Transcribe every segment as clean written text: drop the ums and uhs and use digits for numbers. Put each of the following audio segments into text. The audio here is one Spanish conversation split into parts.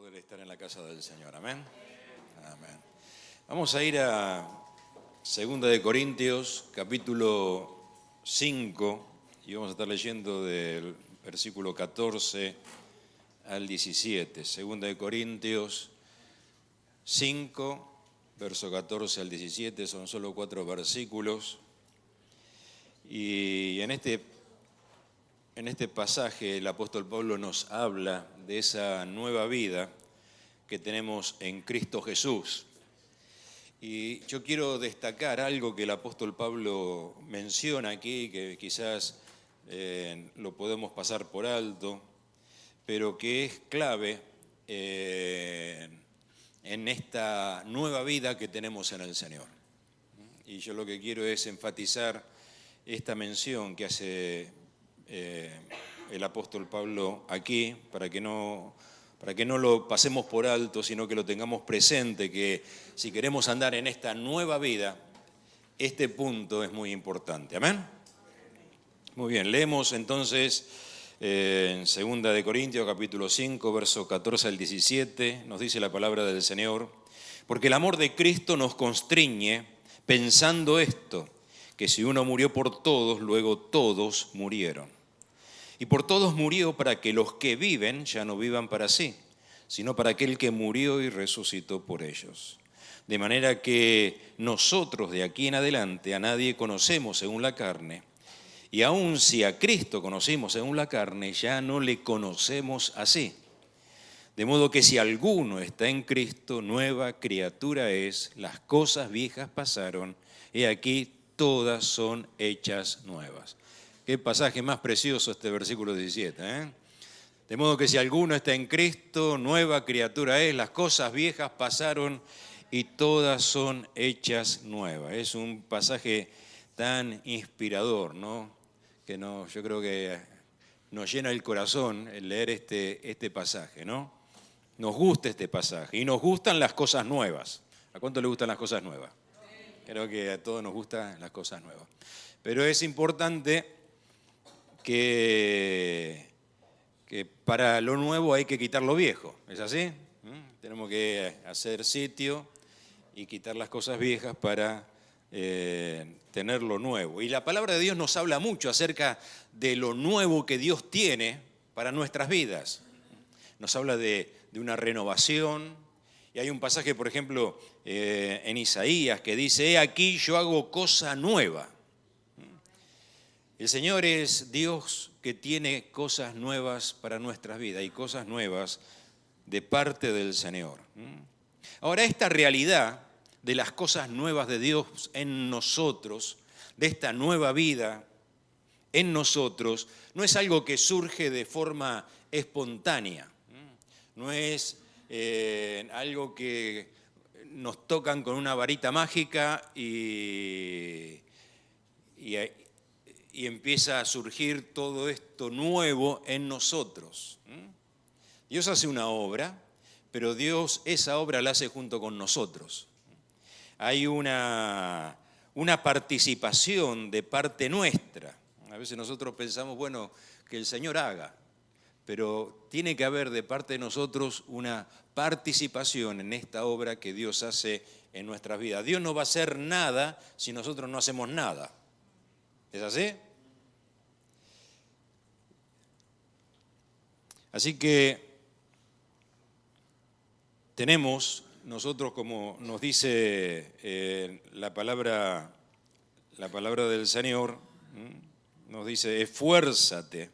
poder estar en la casa del Señor. Amén. Amén. Vamos a ir a 2 Corintios, capítulo 5, y vamos a estar leyendo del versículo 14 al 17. 2 Corintios 5, verso 14 al 17, son solo 4 versículos. Y en este pasaje el apóstol Pablo nos habla de esa nueva vida que tenemos en Cristo Jesús. Y yo quiero destacar algo que el apóstol Pablo menciona aquí, que quizás lo podemos pasar por alto, pero que es clave en esta nueva vida que tenemos en el Señor. Y yo lo que quiero es enfatizar esta mención que hace el apóstol Pablo aquí, para que no lo pasemos por alto, sino que lo tengamos presente, que si queremos andar en esta nueva vida, este punto es muy importante. ¿Amén? Muy bien, leemos entonces en 2 Corintios capítulo 5, verso 14 al 17, nos dice la palabra del Señor: porque el amor de Cristo nos constriñe, pensando esto, que si uno murió por todos, luego todos murieron. Y por todos murió para que los que viven ya no vivan para sí, sino para aquel que murió y resucitó por ellos. De manera que nosotros de aquí en adelante a nadie conocemos según la carne, y aun si a Cristo conocimos según la carne, ya no le conocemos así. De modo que si alguno está en Cristo, nueva criatura es, las cosas viejas pasaron, y aquí todas son hechas nuevas. Qué pasaje más precioso este versículo 17, ¿eh? De modo que si alguno está en Cristo, nueva criatura es, las cosas viejas pasaron y todas son hechas nuevas. Es un pasaje tan inspirador, ¿no? Yo creo que nos llena el corazón el leer este pasaje, ¿no? Nos gusta este pasaje y nos gustan las cosas nuevas. ¿A cuánto le gustan las cosas nuevas? Creo que a todos nos gustan las cosas nuevas. Pero es importante que para lo nuevo hay que quitar lo viejo, ¿es así? Tenemos que hacer sitio y quitar las cosas viejas para tener lo nuevo. Y la palabra de Dios nos habla mucho acerca de lo nuevo que Dios tiene para nuestras vidas. Nos habla de una renovación. Y hay un pasaje, por ejemplo, en Isaías que dice: he aquí yo hago cosa nueva. El Señor es Dios que tiene cosas nuevas para nuestras vidas y cosas nuevas de parte del Señor. Ahora, esta realidad de las cosas nuevas de Dios en nosotros, de esta nueva vida en nosotros, no es algo que surge de forma espontánea. No es algo que nos tocan con una varita mágica y empieza a surgir todo esto nuevo en nosotros. Dios hace una obra, pero Dios esa obra la hace junto con nosotros. Hay una participación de parte nuestra. A veces nosotros pensamos, bueno, que el Señor haga, pero tiene que haber de parte de nosotros una participación en esta obra que Dios hace en nuestras vidas. Dios no va a hacer nada si nosotros no hacemos nada. ¿Es así? Así que tenemos nosotros, como nos dice la palabra del Señor, nos dice: esfuérzate.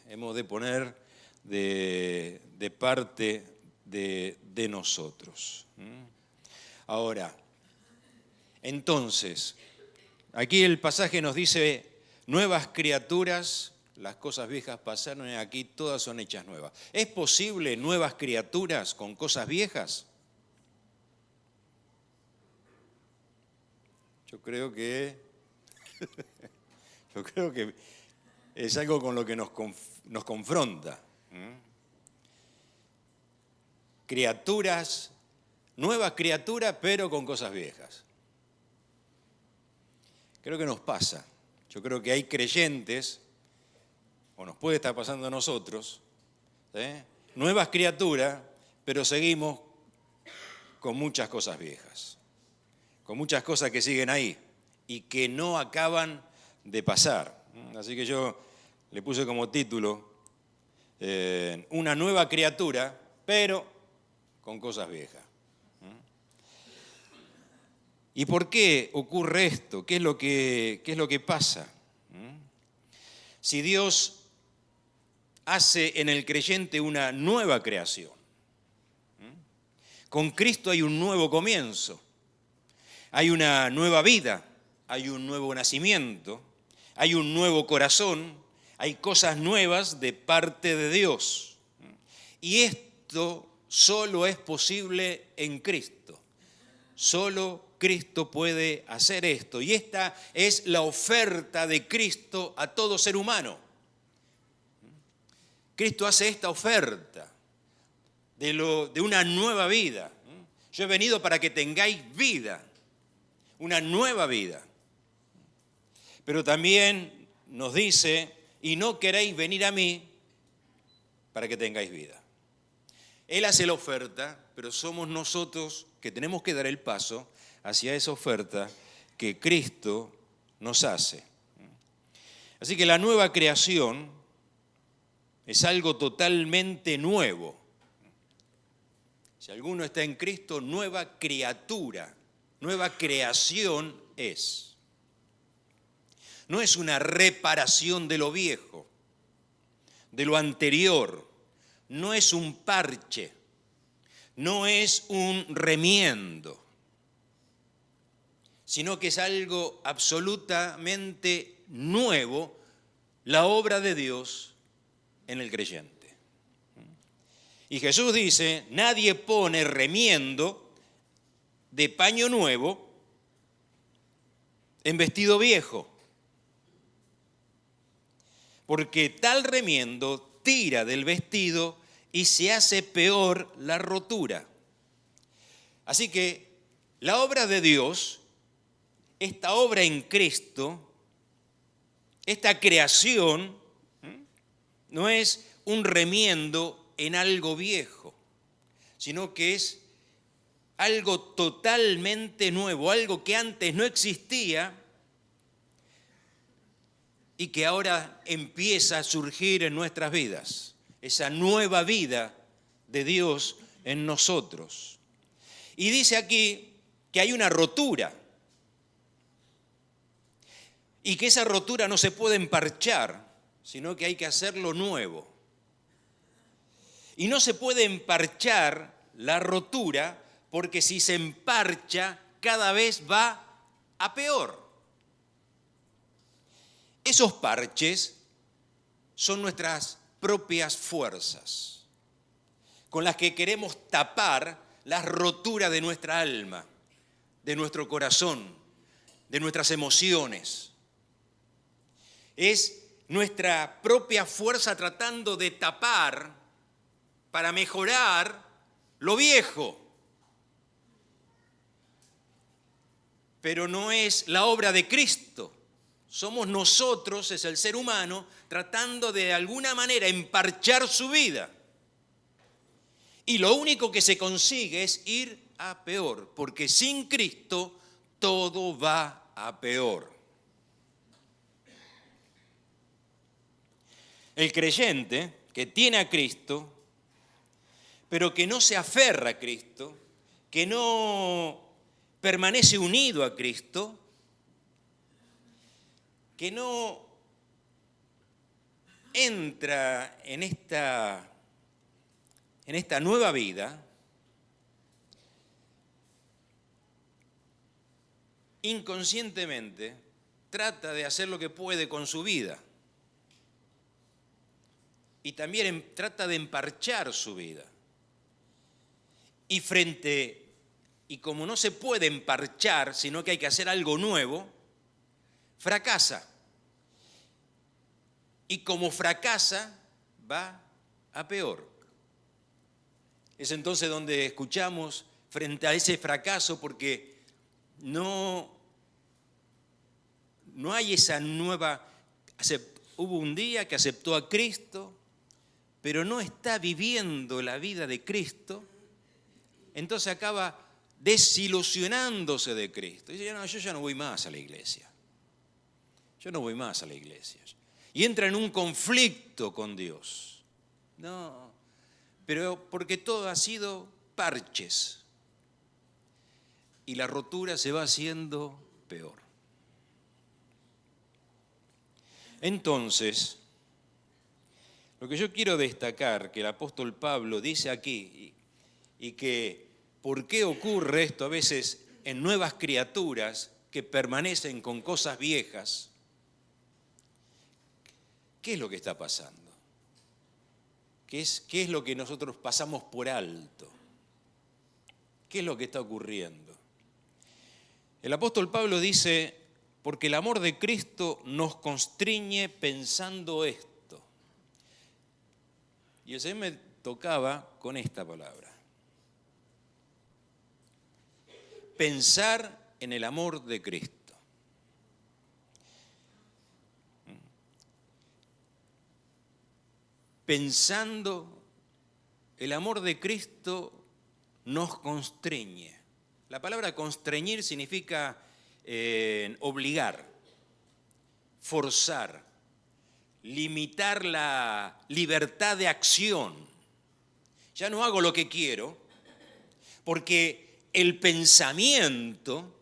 Hemos de poner de parte de nosotros. Ahora, entonces, aquí el pasaje nos dice: nuevas criaturas, las cosas viejas pasaron y aquí todas son hechas nuevas. ¿Es posible nuevas criaturas con cosas viejas? Yo creo que es algo con lo que nos confronta. Criaturas, nueva criatura, pero con cosas viejas. Creo que nos pasa. Yo creo que hay creyentes, o nos puede estar pasando a nosotros, nuevas criaturas, pero seguimos con muchas cosas viejas, con muchas cosas que siguen ahí y que no acaban de pasar. Así que yo le puse como título una nueva criatura, pero con cosas viejas. ¿Y por qué ocurre esto? ¿Qué es lo que pasa? Si Dios hace en el creyente una nueva creación, con Cristo hay un nuevo comienzo, hay una nueva vida, hay un nuevo nacimiento, hay un nuevo corazón, hay cosas nuevas de parte de Dios. Y esto solo es posible en Cristo. Solo Cristo puede hacer esto. Y esta es la oferta de Cristo a todo ser humano. Cristo hace esta oferta de una nueva vida. Yo he venido para que tengáis vida, una nueva vida. Pero también nos dice, y no queréis venir a mí para que tengáis vida. Él hace la oferta, pero somos nosotros que tenemos que dar el paso hacia esa oferta que Cristo nos hace. Así que la nueva creación es algo totalmente nuevo. Si alguno está en Cristo, nueva criatura, nueva creación es. No es una reparación de lo viejo, de lo anterior, no es un parche, no es un remiendo, sino que es algo absolutamente nuevo, la obra de Dios en el creyente. Y Jesús dice, nadie pone remiendo de paño nuevo en vestido viejo, porque tal remiendo tira del vestido y se hace peor la rotura. Así que la obra de Dios, esta obra en Cristo, esta creación, no es un remiendo en algo viejo, sino que es algo totalmente nuevo, algo que antes no existía y que ahora empieza a surgir en nuestras vidas, esa nueva vida de Dios en nosotros. Y dice aquí que hay una rotura y que esa rotura no se puede emparchar, sino que hay que hacerlo nuevo. Y no se puede emparchar la rotura porque si se emparcha cada vez va a peor. Esos parches son nuestras propias fuerzas con las que queremos tapar las roturas de nuestra alma, de nuestro corazón, de nuestras emociones. Es nuestra propia fuerza tratando de tapar para mejorar lo viejo. Pero no es la obra de Cristo. Somos nosotros, es el ser humano, tratando de alguna manera emparchar su vida. Y lo único que se consigue es ir a peor, porque sin Cristo todo va a peor. El creyente que tiene a Cristo, pero que no se aferra a Cristo, que no permanece unido a Cristo, que no entra en esta nueva vida, inconscientemente trata de hacer lo que puede con su vida y también trata de emparchar su vida. Y como no se puede emparchar, sino que hay que hacer algo nuevo, fracasa. Y como fracasa, va a peor. Es entonces donde escuchamos frente a ese fracaso, porque no hay esa nueva... Hubo un día que aceptó a Cristo, pero no está viviendo la vida de Cristo, entonces acaba desilusionándose de Cristo. Y dice, no, yo ya no voy más a la iglesia. Yo no voy más a la iglesia. Y entra en un conflicto con Dios. No, pero porque todo ha sido parches. Y la rotura se va haciendo peor. Entonces, lo que yo quiero destacar, que el apóstol Pablo dice aquí, y que por qué ocurre esto a veces en nuevas criaturas que permanecen con cosas viejas, ¿qué es lo que está pasando? ¿Qué es lo que nosotros pasamos por alto? ¿Qué es lo que está ocurriendo? El apóstol Pablo dice, porque el amor de Cristo nos constriñe pensando esto. Y el Señor me tocaba con esta palabra. Pensar en el amor de Cristo. Pensando, el amor de Cristo nos constriñe. La palabra constreñir significa obligar, forzar, limitar la libertad de acción. Ya no hago lo que quiero, porque el pensamiento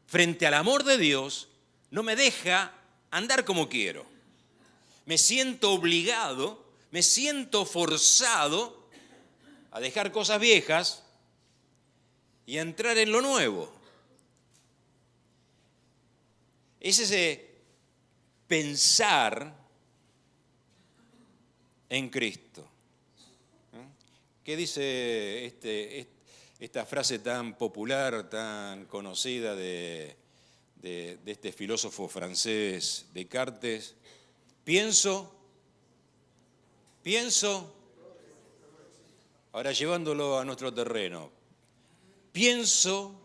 frente al amor de Dios no me deja andar como quiero. Me siento obligado, me siento forzado a dejar cosas viejas y a entrar en lo nuevo. Es ese pensar en Cristo. ¿Qué dice esta frase tan popular, tan conocida de este filósofo francés Descartes? Pienso, ahora llevándolo a nuestro terreno, pienso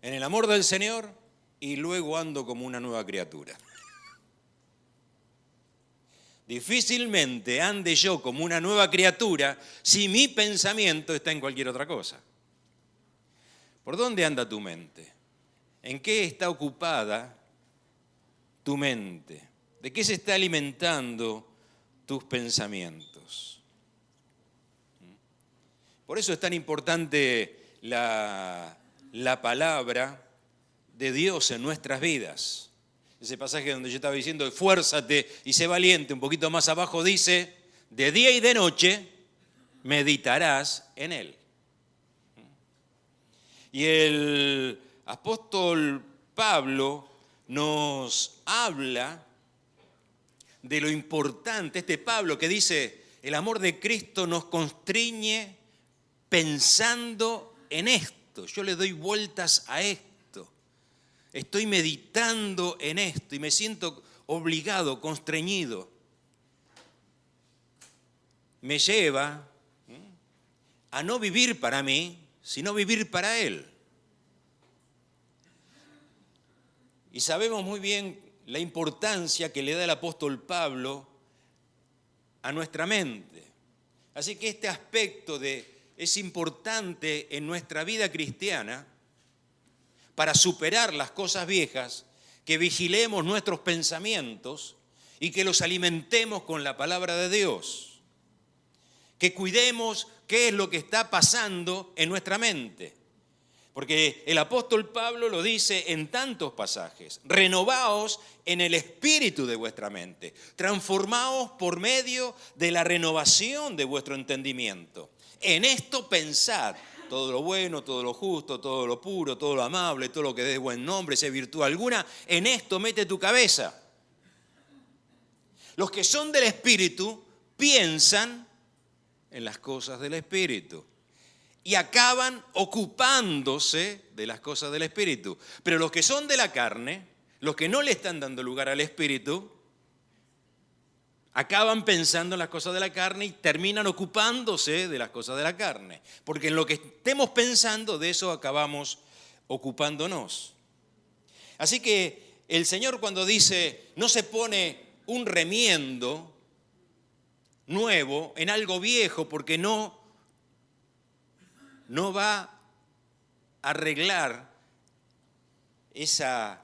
en el amor del Señor y luego ando como una nueva criatura. Difícilmente ande yo como una nueva criatura si mi pensamiento está en cualquier otra cosa. ¿Por dónde anda tu mente? ¿En qué está ocupada tu mente? ¿De qué se está alimentando tus pensamientos? Por eso es tan importante la palabra de Dios en nuestras vidas. Ese pasaje donde yo estaba diciendo, esfuérzate y sé valiente, un poquito más abajo dice, de día y de noche meditarás en él. Y el apóstol Pablo nos habla de lo importante, este Pablo que dice, el amor de Cristo nos constriñe pensando en esto. Yo le doy vueltas a esto. Estoy meditando en esto y me siento obligado, constreñido. Me lleva a no vivir para mí, sino vivir para Él. Y sabemos muy bien la importancia que le da el apóstol Pablo a nuestra mente. Así que este aspecto es importante en nuestra vida cristiana para superar las cosas viejas, que vigilemos nuestros pensamientos y que los alimentemos con la palabra de Dios. Que cuidemos qué es lo que está pasando en nuestra mente. Porque el apóstol Pablo lo dice en tantos pasajes. Renovaos en el espíritu de vuestra mente. Transformaos por medio de la renovación de vuestro entendimiento. En esto pensad. Todo lo bueno, todo lo justo, todo lo puro, todo lo amable, todo lo que dé buen nombre, sea virtud alguna. En esto mete tu cabeza. Los que son del espíritu piensan en las cosas del espíritu. Y acaban ocupándose de las cosas del Espíritu. Pero los que son de la carne, los que no le están dando lugar al Espíritu, acaban pensando en las cosas de la carne y terminan ocupándose de las cosas de la carne. Porque en lo que estemos pensando, de eso acabamos ocupándonos. Así que el Señor cuando dice, no se pone un remiendo nuevo en algo viejo, porque no va a arreglar esa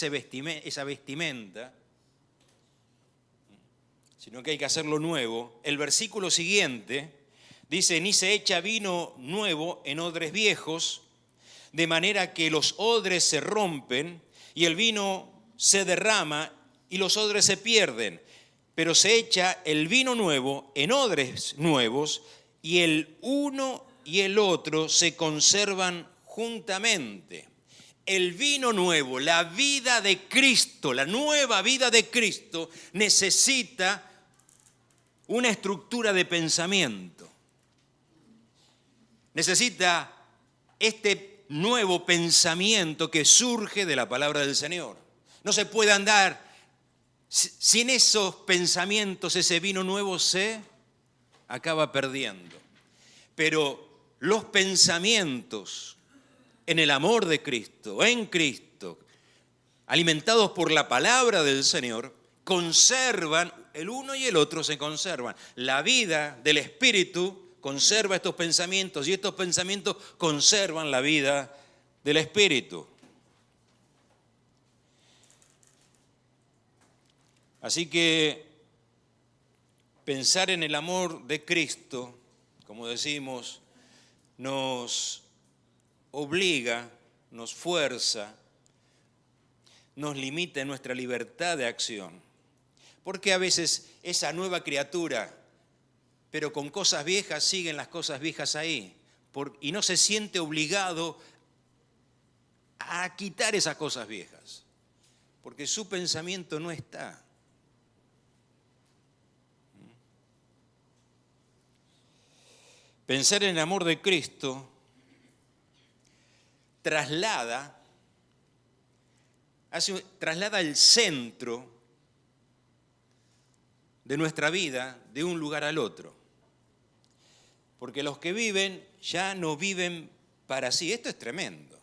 vestimenta, sino que hay que hacerlo nuevo. El versículo siguiente dice: ni se echa vino nuevo en odres viejos, de manera que los odres se rompen y el vino se derrama y los odres se pierden. Pero se echa el vino nuevo en odres nuevos, y el uno y el otro se conservan juntamente. El vino nuevo, la vida de Cristo, la nueva vida de Cristo, necesita una estructura de pensamiento. Necesita este nuevo pensamiento que surge de la palabra del Señor. No se puede andar sin esos pensamientos, ese vino nuevo se acaba perdiendo. Pero los pensamientos en el amor de Cristo, en Cristo, alimentados por la palabra del Señor, conservan, el uno y el otro se conservan. La vida del Espíritu conserva estos pensamientos y estos pensamientos conservan la vida del Espíritu. Así que pensar en el amor de Cristo, como decimos, nos obliga, nos fuerza, nos limita en nuestra libertad de acción. Porque a veces esa nueva criatura, pero con cosas viejas, siguen las cosas viejas ahí, y no se siente obligado a quitar esas cosas viejas, porque su pensamiento no está. Pensar en el amor de Cristo traslada el centro de nuestra vida de un lugar al otro. Porque los que viven ya no viven para sí. Esto es tremendo.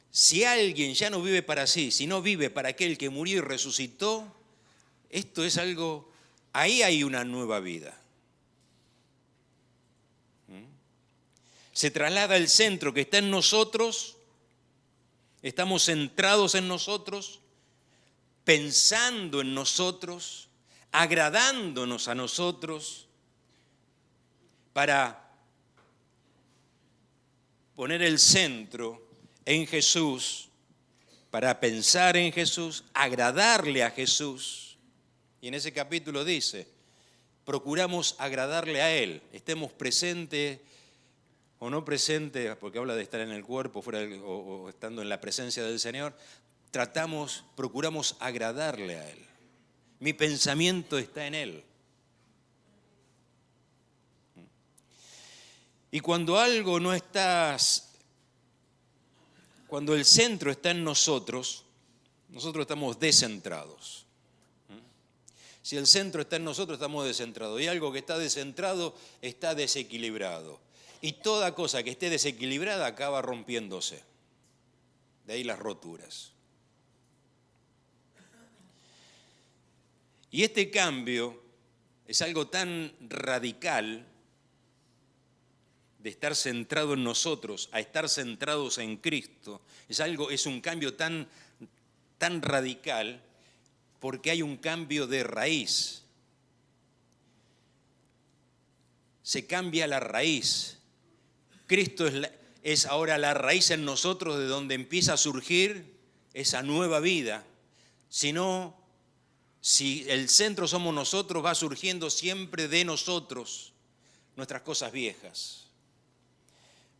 Si alguien ya no vive para sí, si no vive para aquel que murió y resucitó, esto es algo, ahí hay una nueva vida. Se traslada el centro que está en nosotros, estamos centrados en nosotros, pensando en nosotros, agradándonos a nosotros, para poner el centro en Jesús, para pensar en Jesús, agradarle a Jesús. Y en ese capítulo dice, procuramos agradarle a Él, estemos presentes o no presentes, porque habla de estar en el cuerpo o estando en la presencia del Señor, procuramos agradarle a Él. Mi pensamiento está en Él. Y cuando cuando el centro está en nosotros estamos descentrados. Si el centro está en nosotros, estamos descentrados. Y algo que está descentrado está desequilibrado. Y toda cosa que esté desequilibrada acaba rompiéndose. De ahí las roturas. Y este cambio es algo tan radical de estar centrado en nosotros a estar centrados en Cristo. Es un cambio tan radical porque hay un cambio de raíz. Se cambia la raíz. Cristo es ahora la raíz en nosotros de donde empieza a surgir esa nueva vida. Si el centro somos nosotros, va surgiendo siempre de nosotros nuestras cosas viejas.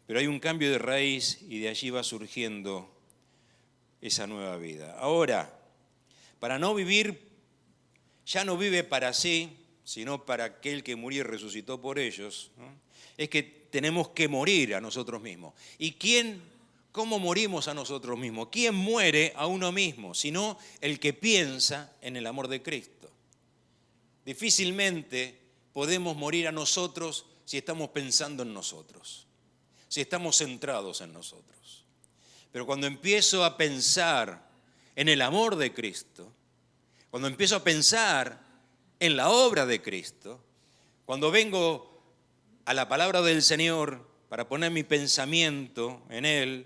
Pero hay un cambio de raíz y de allí va surgiendo esa nueva vida. Ahora, para no vivir, ya no vive para sí, sino para aquel que murió y resucitó por ellos, ¿no? Es que tenemos que morir a nosotros mismos. ¿Y cómo morimos a nosotros mismos? ¿Quién muere a uno mismo? Sino el que piensa en el amor de Cristo. Difícilmente podemos morir a nosotros si estamos pensando en nosotros, si estamos centrados en nosotros. Pero cuando empiezo a pensar en el amor de Cristo, cuando empiezo a pensar en la obra de Cristo, cuando vengo a la palabra del Señor para poner mi pensamiento en Él,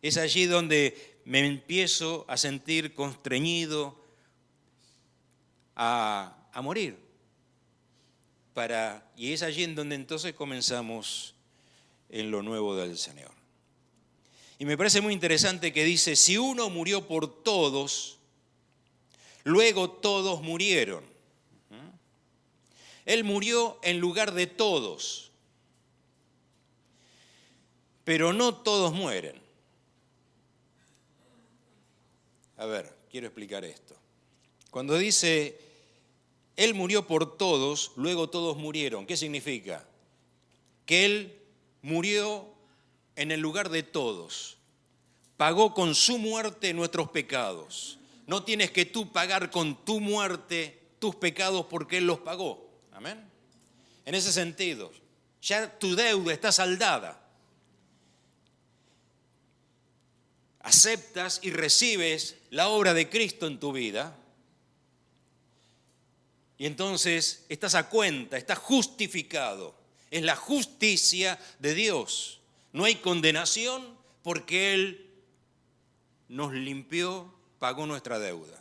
es allí donde me empiezo a sentir constreñido a morir. Y es allí en donde entonces comenzamos en lo nuevo del Señor. Y me parece muy interesante que dice, si uno murió por todos, luego todos murieron. Él murió en lugar de todos, pero no todos mueren. A ver, quiero explicar esto. Cuando dice, Él murió por todos, luego todos murieron, ¿qué significa? Que Él murió en el lugar de todos, pagó con su muerte nuestros pecados. No tienes que tú pagar con tu muerte tus pecados porque Él los pagó. Amén. En ese sentido, ya tu deuda está saldada. Aceptas y recibes la obra de Cristo en tu vida y entonces estás a cuenta, estás justificado. Es la justicia de Dios. No hay condenación porque Él nos limpió, pagó nuestra deuda,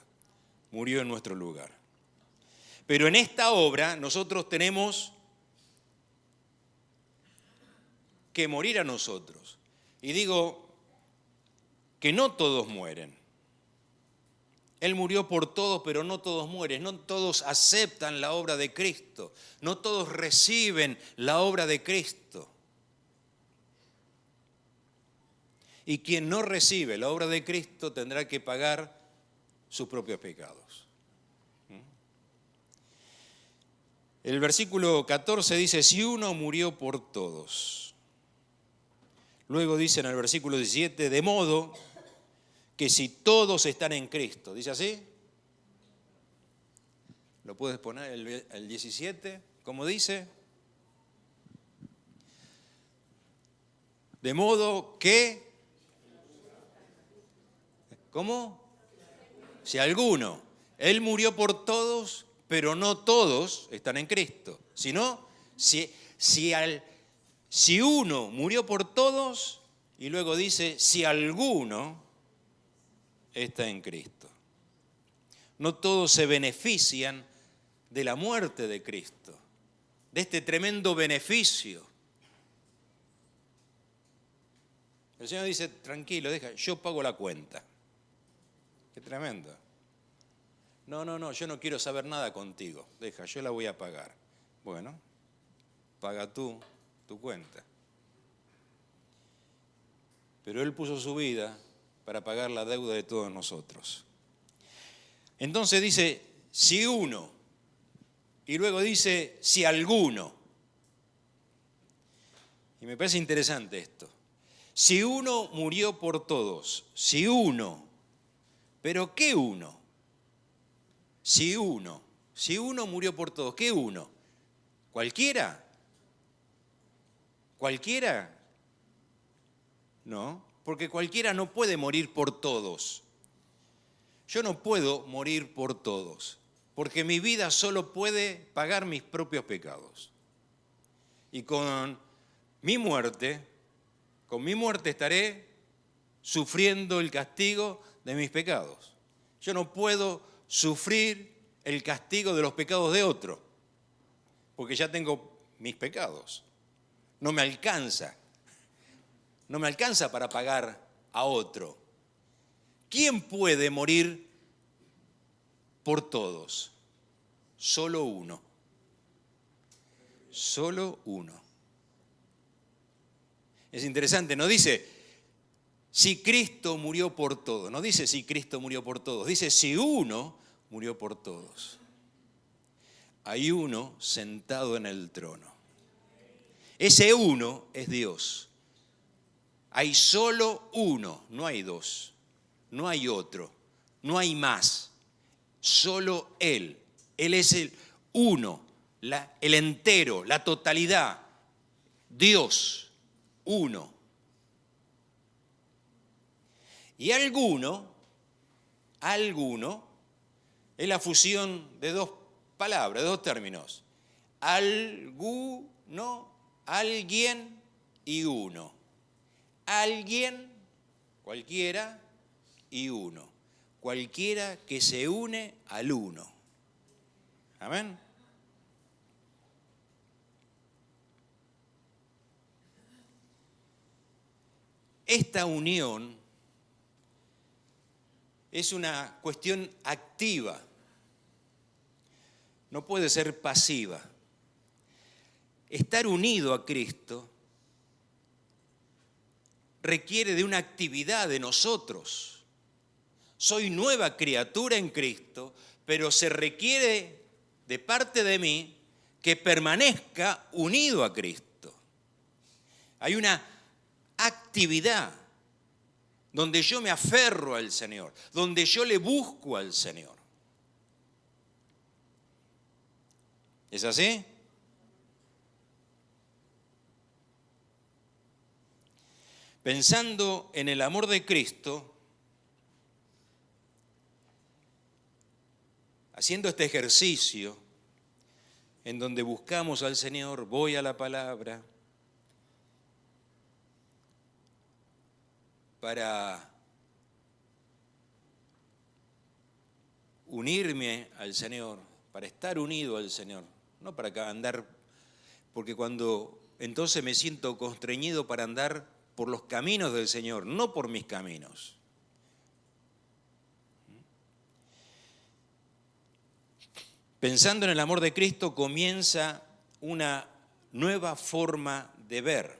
murió en nuestro lugar. Pero en esta obra nosotros tenemos que morir a nosotros. Y digo que no todos mueren. Él murió por todos, pero no todos mueren. No todos aceptan la obra de Cristo. No todos reciben la obra de Cristo. Y quien no recibe la obra de Cristo tendrá que pagar sus propios pecados. El versículo 14 dice, si uno murió por todos. Luego dice en el versículo 17, de modo que si todos están en Cristo. ¿Dice así? ¿Lo puedes poner el 17? ¿Cómo dice? De modo que... ¿Cómo? Si alguno. Él murió por todos, pero no todos están en Cristo. Sino, si uno murió por todos, y luego dice, si alguno está en Cristo. No todos se benefician de la muerte de Cristo, de este tremendo beneficio. El Señor dice, tranquilo, deja, yo pago la cuenta. Qué tremendo. No, yo no quiero saber nada contigo. Deja, yo la voy a pagar. Bueno, paga tú tu cuenta. Pero Él puso su vida para pagar la deuda de todos nosotros. Entonces dice, si uno, y luego dice, si alguno. Y me parece interesante esto. Si uno murió por todos, si uno, pero ¿qué uno? Si uno murió por todos, ¿qué uno? ¿Cualquiera? ¿Cualquiera? No, porque cualquiera no puede morir por todos. Yo no puedo morir por todos, porque mi vida solo puede pagar mis propios pecados. Y con mi muerte estaré sufriendo el castigo de mis pecados. Yo no puedo sufrir el castigo de los pecados de otro, porque ya tengo mis pecados. No me alcanza para pagar a otro. ¿Quién puede morir por todos? Solo uno. Solo uno. Es interesante, no dice si Cristo murió por todos, no dice si Cristo murió por todos, dice si uno murió por todos. Hay uno sentado en el trono. Ese uno es Dios. Hay solo uno, no hay dos, no hay otro, no hay más. Solo Él. Él es el uno, el entero, la totalidad. Dios, uno. Y alguno, es la fusión de dos palabras, dos términos. Alguno, alguien y uno. Alguien, cualquiera, y uno. Cualquiera que se une al uno. Amén. Esta unión es una cuestión activa. No puede ser pasiva. Estar unido a Cristo requiere de una actividad de nosotros. Soy nueva criatura en Cristo, pero se requiere de parte de mí que permanezca unido a Cristo. Hay una actividad donde yo me aferro al Señor, donde yo le busco al Señor. ¿Es así? Pensando en el amor de Cristo, haciendo este ejercicio en donde buscamos al Señor, voy a la palabra para unirme al Señor, para estar unido al Señor, no para andar, porque cuando entonces me siento constreñido para andar por los caminos del Señor, no por mis caminos. Pensando en el amor de Cristo comienza una nueva forma de ver.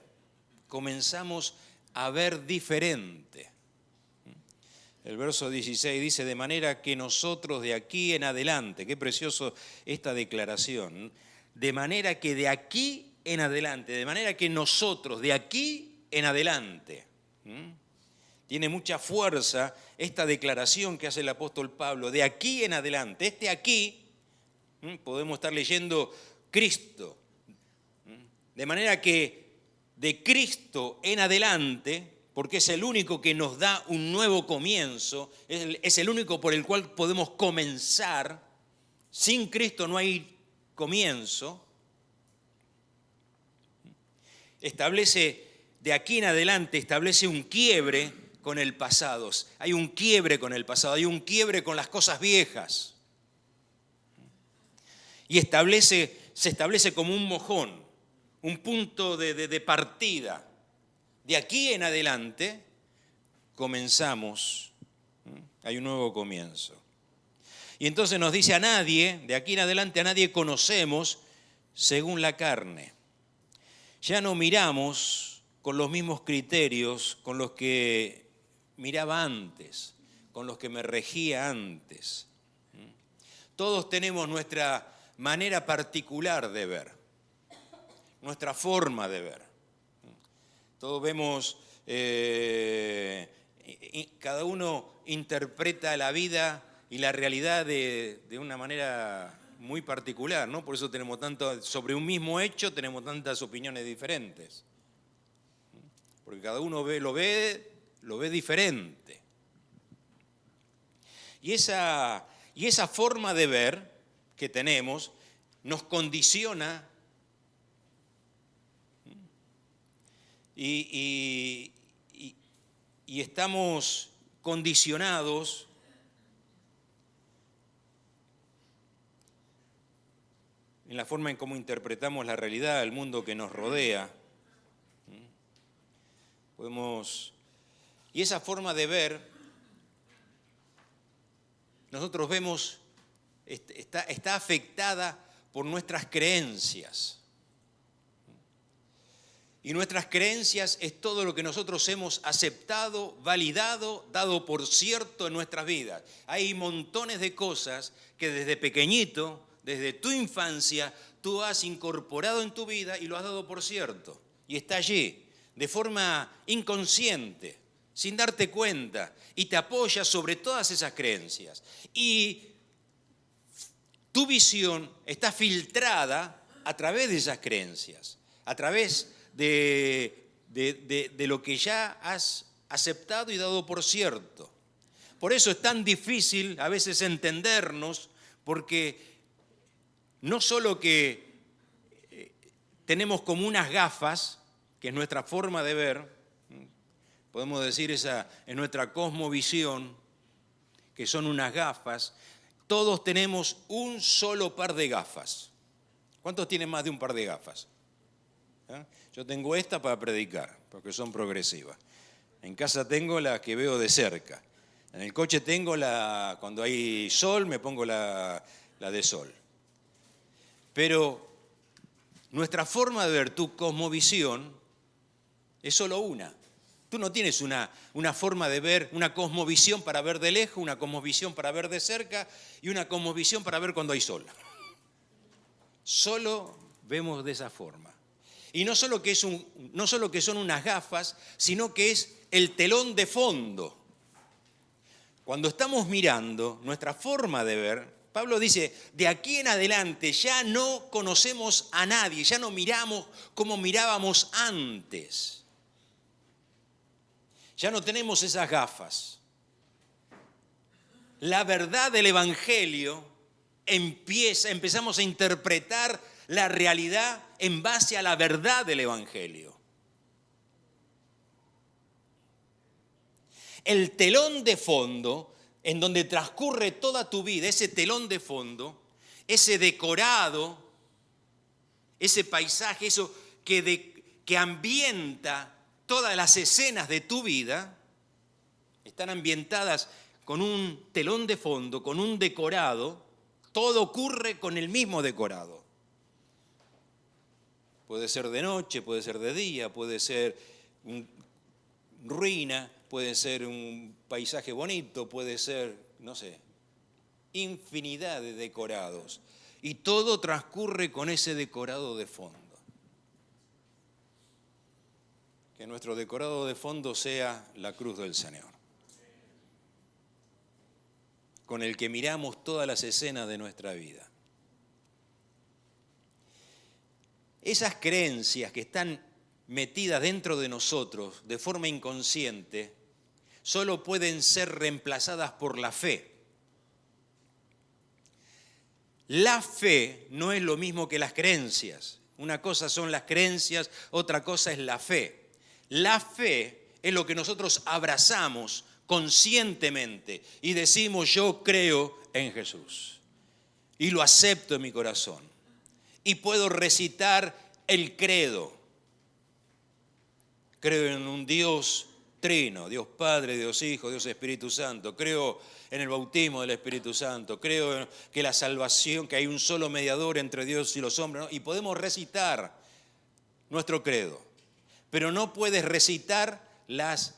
Comenzamos a ver diferente. El verso 16 dice, de manera que nosotros de aquí en adelante, qué precioso esta declaración, de manera que de aquí en adelante, de manera que nosotros de aquí en adelante. Tiene mucha fuerza esta declaración que hace el apóstol Pablo, de aquí en adelante. Este aquí, podemos estar leyendo Cristo. De manera que de Cristo en adelante, porque es el único que nos da un nuevo comienzo, es el único por el cual podemos comenzar. Sin Cristo no hay comienzo. De aquí en adelante establece un quiebre con el pasado. Hay un quiebre con el pasado, hay un quiebre con las cosas viejas. Y se establece como un mojón, un punto de partida. De aquí en adelante comenzamos, hay un nuevo comienzo. Y entonces nos dice de aquí en adelante a nadie conocemos según la carne. Ya no miramos con los mismos criterios con los que miraba antes, con los que me regía antes. Todos tenemos nuestra manera particular de ver, nuestra forma de ver. Todos vemos, cada uno interpreta la vida y la realidad de una manera muy particular, ¿no? Por eso tenemos sobre un mismo hecho tenemos tantas opiniones diferentes. Porque cada uno lo ve diferente. Y esa forma de ver que tenemos nos condiciona y estamos condicionados en la forma en cómo interpretamos la realidad, el mundo que nos rodea. Y esa forma de ver, nosotros vemos, está afectada por nuestras creencias. Y nuestras creencias es todo lo que nosotros hemos aceptado, validado, dado por cierto en nuestras vidas. Hay montones de cosas que desde pequeñito, desde tu infancia, tú has incorporado en tu vida y lo has dado por cierto. Y está allí, de forma inconsciente, sin darte cuenta, y te apoyas sobre todas esas creencias. Y tu visión está filtrada a través de esas creencias, a través de lo que ya has aceptado y dado por cierto. Por eso es tan difícil a veces entendernos, porque no solo que tenemos como unas gafas, que es nuestra forma de ver, podemos decir esa es nuestra cosmovisión, que son unas gafas. Todos tenemos un solo par de gafas. ¿Cuántos tienen más de un par de gafas? Yo tengo esta para predicar, porque son progresivas. En casa tengo la que veo de cerca. En el coche tengo cuando hay sol, me pongo la de sol. Pero nuestra forma de ver, tu cosmovisión, es solo una. Tú no tienes una forma de ver, una cosmovisión para ver de lejos, una cosmovisión para ver de cerca y una cosmovisión para ver cuando hay sol. Solo vemos de esa forma. Y no solo que son unas gafas, sino que es el telón de fondo. Cuando estamos mirando nuestra forma de ver, Pablo dice, de aquí en adelante ya no conocemos a nadie, ya no miramos como mirábamos antes. Ya no tenemos esas gafas. La verdad del Evangelio empezamos a interpretar la realidad en base a la verdad del Evangelio. El telón de fondo, en donde transcurre toda tu vida, ese telón de fondo, ese decorado, ese paisaje, eso que ambienta todas las escenas de tu vida, están ambientadas con un telón de fondo, con un decorado. Todo ocurre con el mismo decorado. Puede ser de noche, puede ser de día, puede ser ruina, puede ser un paisaje bonito, puede ser, no sé, infinidad de decorados. Y todo transcurre con ese decorado de fondo. Que nuestro decorado de fondo sea la cruz del Señor, con el que miramos todas las escenas de nuestra vida. Esas creencias que están metidas dentro de nosotros de forma inconsciente, solo pueden ser reemplazadas por la fe. La fe no es lo mismo que las creencias. Una cosa son las creencias, otra cosa es la fe. La fe es lo que nosotros abrazamos conscientemente y decimos yo creo en Jesús y lo acepto en mi corazón y puedo recitar el credo. Creo en un Dios trino, Dios Padre, Dios Hijo, Dios Espíritu Santo. Creo en el bautismo del Espíritu Santo. Creo que la salvación, que hay un solo mediador entre Dios y los hombres, ¿no? Y podemos recitar nuestro credo. Pero no puedes recitar las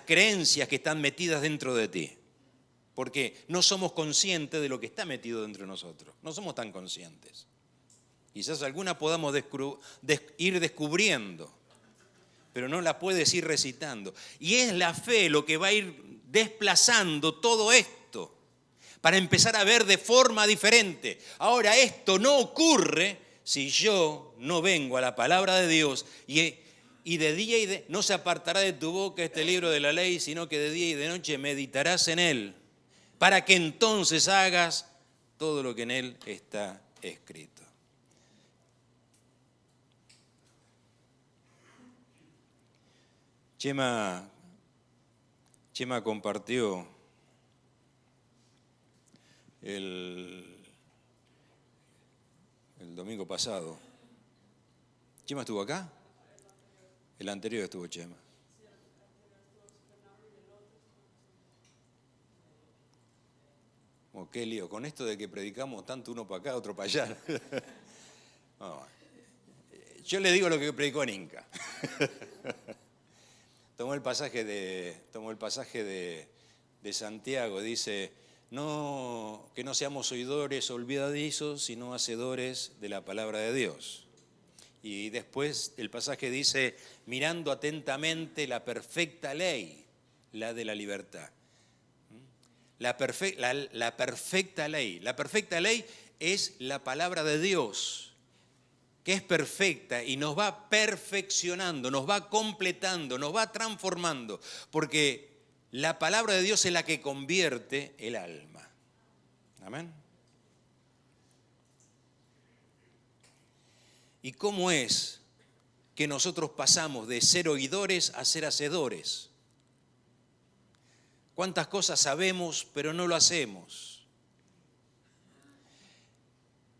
creencias que están metidas dentro de ti. Porque no somos conscientes de lo que está metido dentro de nosotros. No somos tan conscientes. Quizás alguna podamos ir descubriendo, pero no la puedes ir recitando. Y es la fe lo que va a ir desplazando todo esto para empezar a ver de forma diferente. Ahora, esto no ocurre si yo no vengo a la palabra de Dios y de día no se apartará de tu boca este libro de la ley, sino que de día y de noche meditarás en él, para que entonces hagas todo lo que en él está escrito. Chema compartió el domingo pasado. ¿Chema estuvo acá? El anterior estuvo Chema. Oh, qué lío, con esto de que predicamos tanto uno para acá, otro para allá. No, yo le digo lo que predicó en Inca. Tomó el pasaje de Santiago, dice, no, que no seamos oidores olvidadizos, sino hacedores de la palabra de Dios. Y después el pasaje dice, mirando atentamente la perfecta ley, la de la libertad. La perfecta ley. La perfecta ley es la palabra de Dios, que es perfecta y nos va perfeccionando, nos va completando, nos va transformando, porque la palabra de Dios es la que convierte el alma. Amén. ¿Y cómo es que nosotros pasamos de ser oidores a ser hacedores? ¿Cuántas cosas sabemos pero no lo hacemos?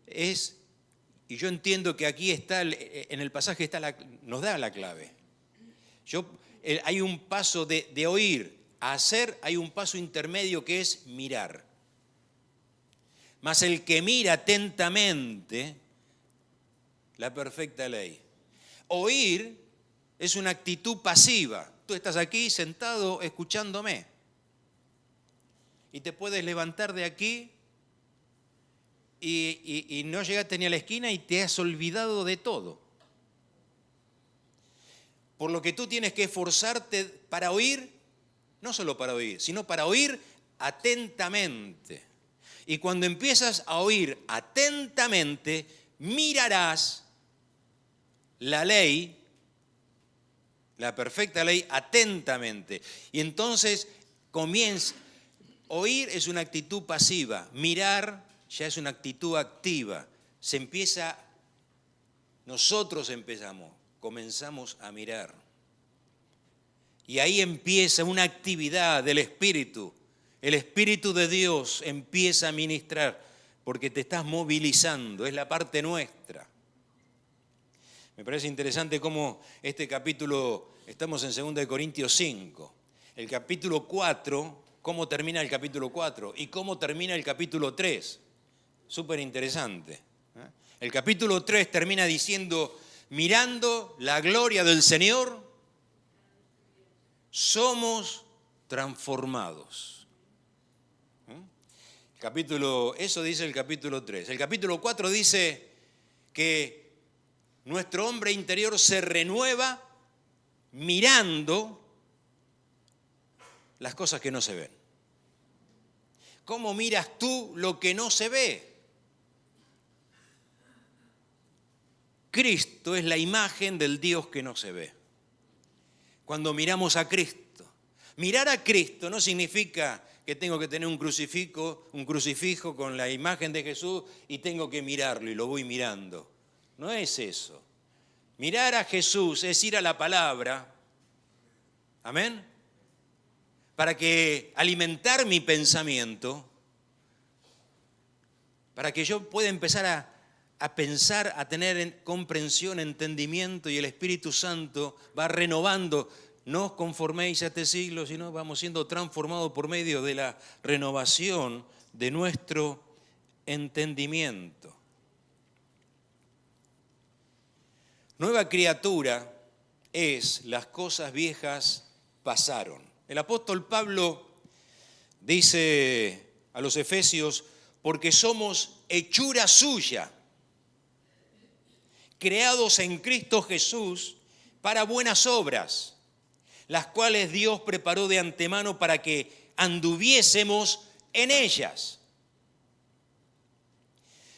Y yo entiendo que aquí está, en el pasaje nos da la clave. Hay un paso de oír a hacer, hay un paso intermedio que es mirar. Mas el que mira atentamente la perfecta ley. Oír es una actitud pasiva. Tú estás aquí sentado escuchándome. Y te puedes levantar de aquí y no llegaste ni a la esquina y te has olvidado de todo. Por lo que tú tienes que esforzarte para oír, no solo para oír, sino para oír atentamente. Y cuando empiezas a oír atentamente, mirarás la ley, la perfecta ley, atentamente. Y entonces oír es una actitud pasiva, mirar ya es una actitud activa. Nosotros comenzamos a mirar. Y ahí empieza una actividad del Espíritu. El Espíritu de Dios empieza a ministrar porque te estás movilizando, es la parte nuestra. Me parece interesante cómo este capítulo, estamos en 2 Corintios 5, el capítulo 4, cómo termina el capítulo 4 y cómo termina el capítulo 3. Súper interesante. El capítulo 3 termina diciendo, mirando la gloria del Señor, somos transformados. Eso dice el capítulo 3. El capítulo 4 dice que nuestro hombre interior se renueva mirando las cosas que no se ven. ¿Cómo miras tú lo que no se ve? Cristo es la imagen del Dios que no se ve. Cuando miramos a Cristo. Mirar a Cristo no significa que tengo que tener un crucifijo con la imagen de Jesús y tengo que mirarlo y lo voy mirando. No es eso. Mirar a Jesús es ir a la palabra. Amén. Para que alimentar mi pensamiento, para que yo pueda empezar a pensar, a tener comprensión, entendimiento, y el Espíritu Santo va renovando. No os conforméis a este siglo, sino vamos siendo transformados por medio de la renovación de nuestro entendimiento. Nueva criatura es las cosas viejas pasaron. El apóstol Pablo dice a los Efesios, porque somos hechura suya, creados en Cristo Jesús para buenas obras, las cuales Dios preparó de antemano para que anduviésemos en ellas.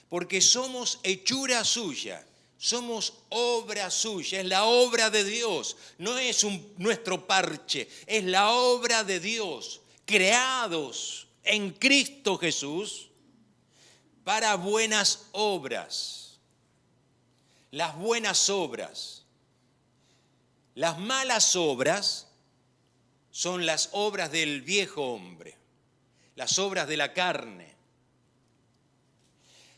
Porque somos hechura suya, somos obra suya, es la obra de Dios, no es nuestro parche, es la obra de Dios, creados en Cristo Jesús para buenas obras. Las buenas obras. Las malas obras son las obras del viejo hombre, las obras de la carne.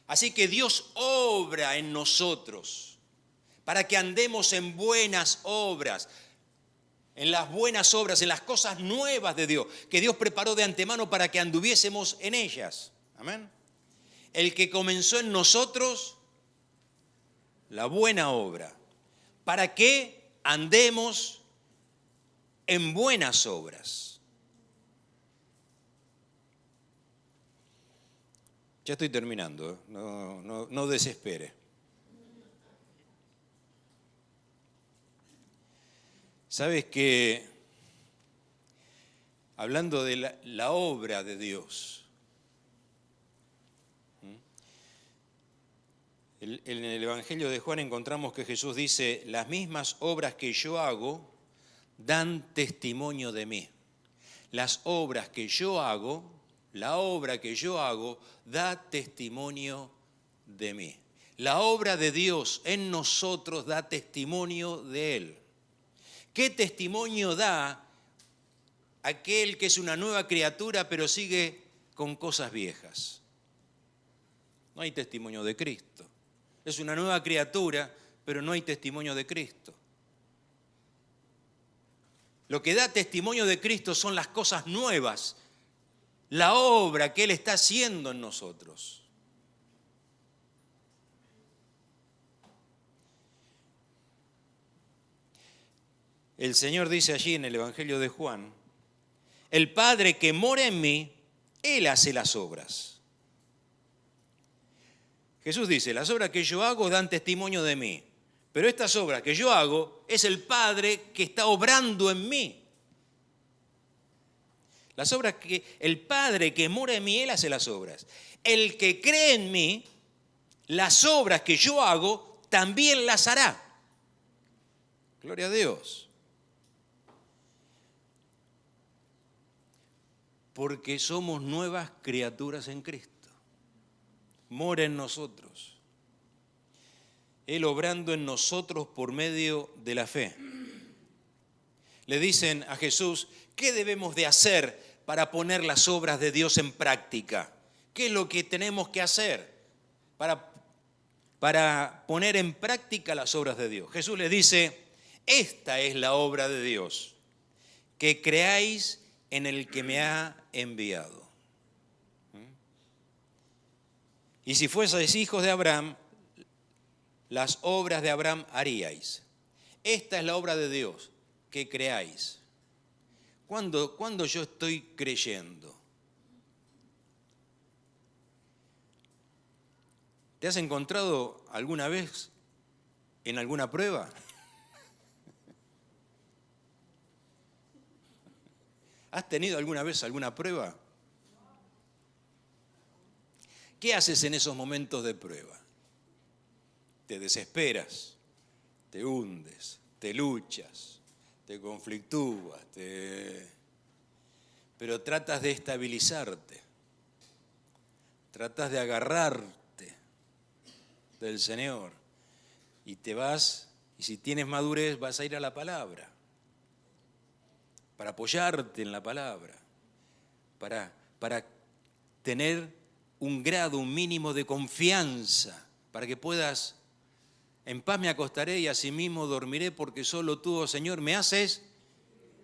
Así que Dios obra en nosotros para que andemos en buenas obras, en las buenas obras, en las cosas nuevas de Dios, que Dios preparó de antemano para que anduviésemos en ellas. Amén. El que comenzó en nosotros la buena obra, para que andemos en buenas obras. Ya estoy terminando, no desespere. Sabes que, hablando de la obra de Dios, en el Evangelio de Juan encontramos que Jesús dice, las mismas obras que yo hago dan testimonio de mí. Las obras que yo hago, la obra que yo hago, da testimonio de mí. La obra de Dios en nosotros da testimonio de Él. ¿Qué testimonio da aquel que es una nueva criatura pero sigue con cosas viejas? No hay testimonio de Cristo. Es una nueva criatura, pero no hay testimonio de Cristo. Lo que da testimonio de Cristo son las cosas nuevas, la obra que Él está haciendo en nosotros. El Señor dice allí en el Evangelio de Juan, el Padre que mora en mí, Él hace las obras. Jesús dice, las obras que yo hago dan testimonio de mí, pero estas obras que yo hago es el Padre que está obrando en mí. Las obras que el Padre que mora en mí, Él hace las obras. El que cree en mí, las obras que yo hago, también las hará. Gloria a Dios. Porque somos nuevas criaturas en Cristo. Mora en nosotros. Él obrando en nosotros por medio de la fe. Le dicen a Jesús, ¿qué debemos de hacer para poner las obras de Dios en práctica? ¿Qué es lo que tenemos que hacer para poner en práctica las obras de Dios? Jesús le dice, esta es la obra de Dios, que creáis en el que me ha enviado. Y si fueseis hijos de Abraham, las obras de Abraham haríais. Esta es la obra de Dios, que creáis. ¿Cuándo yo estoy creyendo? ¿Te has encontrado alguna vez en alguna prueba? ¿Has tenido alguna vez alguna prueba? ¿Qué haces en esos momentos de prueba? Te desesperas, te hundes, te luchas, te conflictúas, pero tratas de estabilizarte, tratas de agarrarte del Señor y te vas, y si tienes madurez vas a ir a la palabra, para apoyarte en la palabra, para tener un grado, un mínimo de confianza, para que puedas, en paz me acostaré y asimismo dormiré, porque solo tú, oh Señor, me haces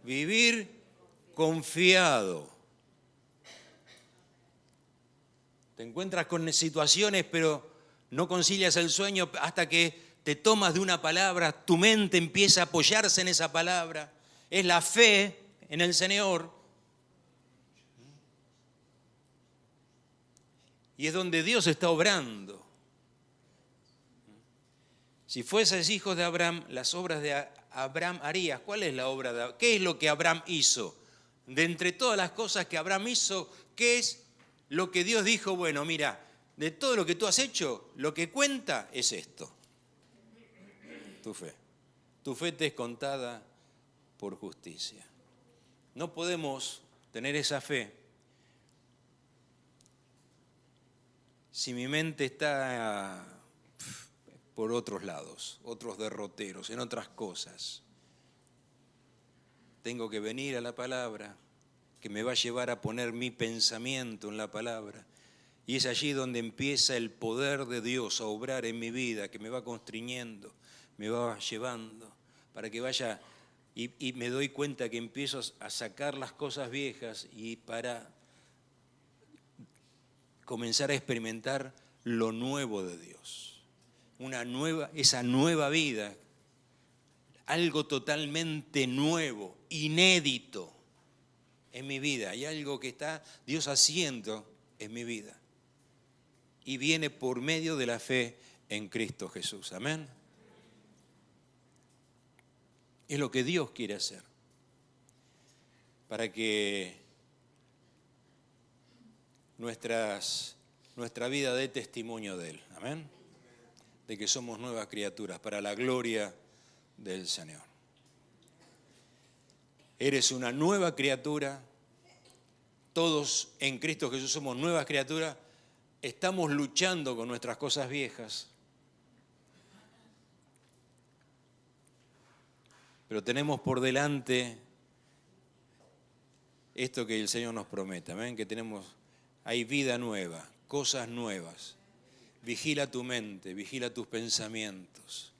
vivir confiado. Te encuentras con situaciones, pero no concilias el sueño hasta que te tomas de una palabra, tu mente empieza a apoyarse en esa palabra. Es la fe en el Señor. Y es donde Dios está obrando. Si fueses hijos de Abraham, las obras de Abraham harías. ¿Cuál es la obra de Abraham? ¿Qué es lo que Abraham hizo? De entre todas las cosas que Abraham hizo, ¿qué es lo que Dios dijo? Bueno, mira, de todo lo que tú has hecho, lo que cuenta es esto. Tu fe. Tu fe te es contada por justicia. No podemos tener esa fe si mi mente está por otros lados, otros derroteros, en otras cosas. Tengo que venir a la palabra, que me va a llevar a poner mi pensamiento en la palabra. Y es allí donde empieza el poder de Dios a obrar en mi vida, que me va constriñendo, me va llevando, para que vaya, y me doy cuenta que empiezo a sacar las cosas viejas y para comenzar a experimentar lo nuevo de Dios. Esa nueva vida, algo totalmente nuevo, inédito en mi vida. Hay algo que está Dios haciendo en mi vida. Y viene por medio de la fe en Cristo Jesús. Amén. Es lo que Dios quiere hacer. Para que nuestra vida dé testimonio de Él. Amén. De que somos nuevas criaturas para la gloria del Señor. Eres una nueva criatura. Todos en Cristo Jesús somos nuevas criaturas. Estamos luchando con nuestras cosas viejas. Pero tenemos por delante esto que el Señor nos promete, ¿ven? Que hay vida nueva, cosas nuevas. Vigila tu mente, vigila tus pensamientos.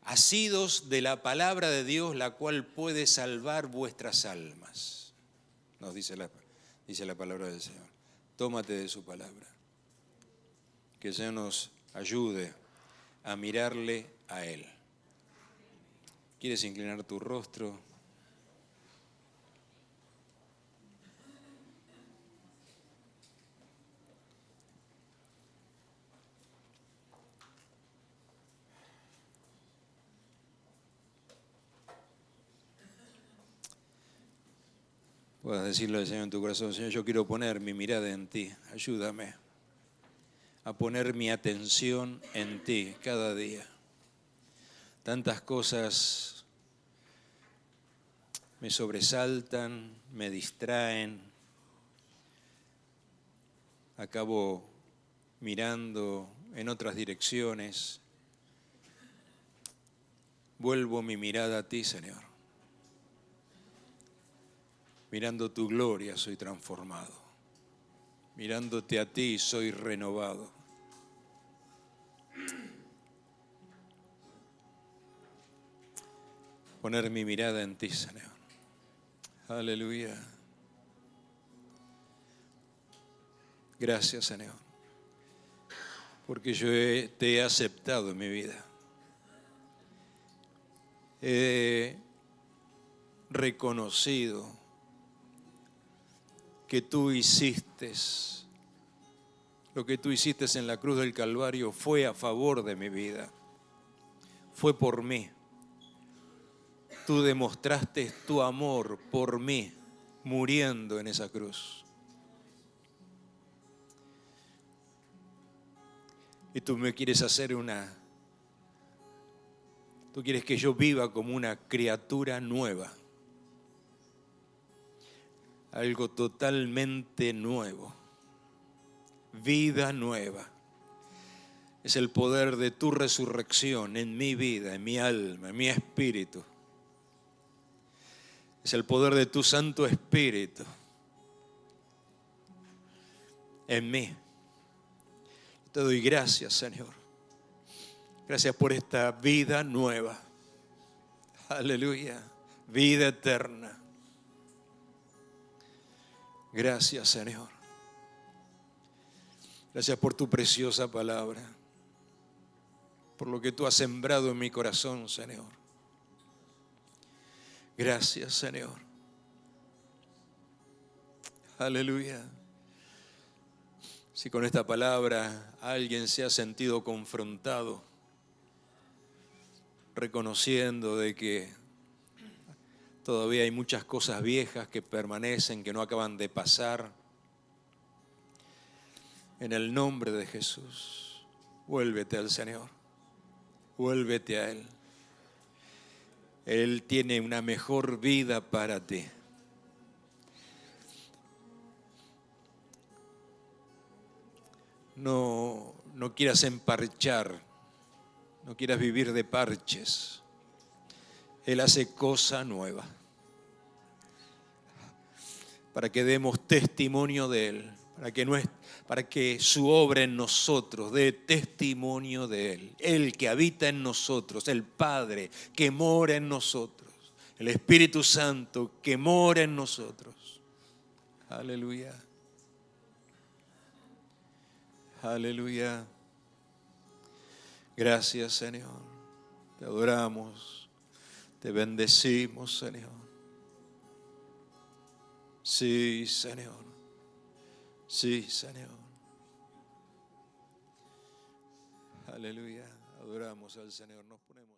Asidos de la palabra de Dios, la cual puede salvar vuestras almas. Nos dice la palabra del Señor. Tómate de su palabra. Que el Señor nos ayude a mirarle a Él. ¿Quieres inclinar tu rostro? Puedas decirle al Señor en tu corazón: Señor, yo quiero poner mi mirada en ti. Ayúdame a poner mi atención en ti cada día. Tantas cosas me sobresaltan, me distraen. Acabo mirando en otras direcciones. Vuelvo mi mirada a ti, Señor. Mirando tu gloria soy transformado. Mirándote a ti soy renovado. Poner mi mirada en ti, Señor. Aleluya. Gracias, Señor, porque yo te he aceptado en mi vida. He reconocido que tú hiciste, lo que tú hiciste en la cruz del Calvario fue a favor de mi vida, fue por mí. Tú demostraste tu amor por mí, muriendo en esa cruz. Y tú me quieres hacer tú quieres que yo viva como una criatura nueva. Algo totalmente nuevo. Vida nueva. Es el poder de tu resurrección en mi vida, en mi alma, en mi espíritu. Es el poder de tu Santo Espíritu en mí. Te doy gracias, Señor. Gracias por esta vida nueva. Aleluya. Vida eterna. Gracias, Señor. Gracias por tu preciosa palabra. Por lo que tú has sembrado en mi corazón, Señor. Gracias, Señor. Aleluya. Si con esta palabra alguien se ha sentido confrontado, reconociendo de que todavía hay muchas cosas viejas que permanecen, que no acaban de pasar, en el nombre de Jesús, vuélvete al Señor, vuélvete a Él. Él tiene una mejor vida para ti. No quieras emparchar, no quieras vivir de parches. Él hace cosa nueva para que demos testimonio de Él, para que su obra en nosotros dé testimonio de Él. Él que habita en nosotros, el Padre que mora en nosotros, el Espíritu Santo que mora en nosotros. Aleluya. Aleluya. Gracias, Señor. Te adoramos, te bendecimos, Señor. Sí, Señor. Sí, Señor. Aleluya. Adoramos al Señor. Nos ponemos.